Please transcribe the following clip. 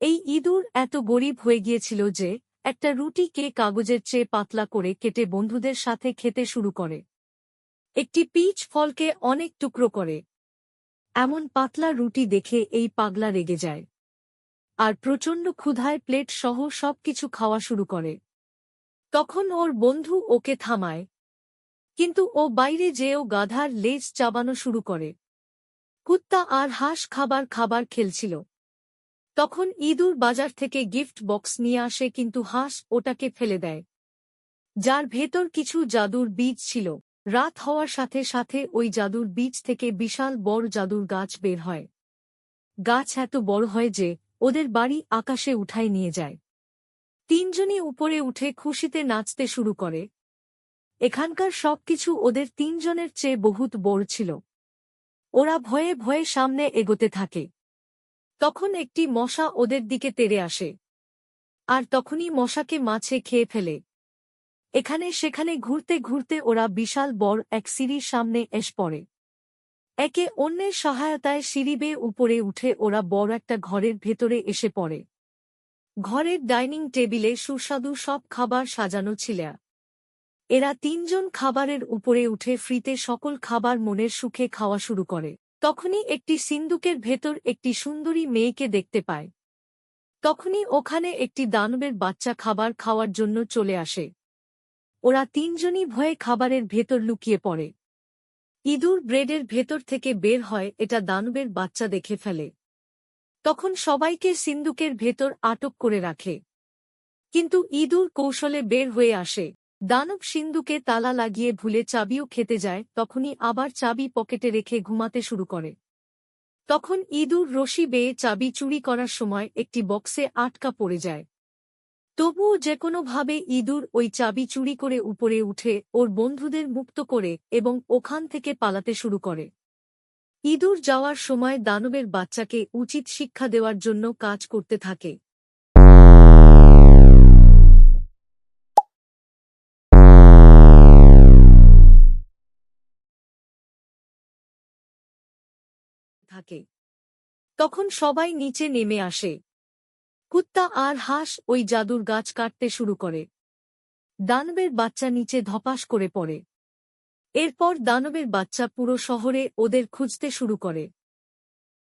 এই ইঁদুর এত গরিব হয়ে গিয়েছিল যে একটা রুটিকে কাগজের চেয়ে পাতলা করে কেটে বন্ধুদের সাথে খেতে শুরু করে। একটি পিচ ফলকে অনেক টুকরো করে। এমন পাতলা রুটি দেখে এই পাগলা রেগে যায় আর প্রচণ্ড ক্ষুধায় প্লেট সহ সবকিছু খাওয়া শুরু করে। তখন ওর বন্ধু ওকে থামায়, কিন্তু ও বাইরে যেয়েও গাধার লেজ চাবানো শুরু করে। কুত্তা আর হাঁস খাবার খাবার খেলছিল। তখন ইঁদুর বাজার থেকে গিফট বক্স নিয়ে আসে, কিন্তু হাঁস ওটাকে ফেলে দেয়, যার ভেতর কিছু জাদুর বীজ ছিল। রাত হওয়ার সাথে সাথে ওই জাদুর বীজ থেকে বিশাল বড় জাদুর গাছ বের হয়। গাছ এত বড় হয় যে ওদের বাড়ি আকাশে উঠায় নিয়ে যায়। তিনজনই উপরে উঠে খুশিতে নাচতে শুরু করে। এখানকার সবকিছু ওদের তিনজনের চেয়ে বহুত বড় ছিল। ওরা ভয়ে ভয়ে সামনে এগোতে থাকে। তখন একটি মশা ওদের দিকে তেড়ে আসে, আর তখনই মশাকে মাছে খেয়ে ফেলে। এখানে সেখানে ঘুরতে ঘুরতে ওরা বিশাল বড় এক সিঁড়ির সামনে এসে পড়ে। একে অন্যের সহায়তায় সিঁড়ি বেয়ে উপরে উঠে ওরা বড় একটা ঘরের ভেতরে এসে পড়ে। ঘরের ডাইনিং টেবিলে সুস্বাদু সব খাবার সাজানো ছিল। এরা তিনজন খাবারের উপরে উঠে ফ্রিতে সকল খাবার মনের সুখে খাওয়া শুরু করে। তখনই একটি সিন্দুকের ভেতর একটি সুন্দরী মেয়েকে দেখতে পায়। তখনই ওখানে একটি দানবের বাচ্চা খাবার খাওয়ার জন্য চলে আসে। ওরা তিনজনই ভয়ে খাবারের ভেতর লুকিয়ে পড়ে। ইঁদুর ব্রেডের ভেতর থেকে বের হয়, এটা দানবের বাচ্চা দেখে ফেলে। তখন সবাইকে সিন্দুকের ভেতর আটক করে রাখে, কিন্তু ইঁদুর কৌশলে বের হয়ে আসে। দানব সিন্দুকে তালা লাগিয়ে ভুলে চাবিও খেতে যায়, তখনই আবার চাবি পকেটে রেখে ঘুমাতে শুরু করে। তখন ইঁদুর রশি বেয়ে চাবি চুরি করার সময় একটি বক্সে আটকা পড়ে যায়। তবুও যেকোনোভাবে ইঁদুর ওই চাবি চুরি করে উপরে উঠে ওর বন্ধুদের মুক্ত করে এবং ওখান থেকে পালাতে শুরু করে। ইঁদুর যাওয়ার সময় দানবের বাচ্চাকে উচিত শিক্ষা দেওয়ার জন্য কাজ করতে থাকে। তখন সবাই নিচে নেমে আসে। কুত্তা আর হাঁস ওই জাদুর গাছ কাটতে শুরু করে। দানবের বাচ্চা নিচে ধপাস করে পড়ে। এরপর দানবের বাচ্চা পুরো শহরে ওদের খুঁজতে শুরু করে।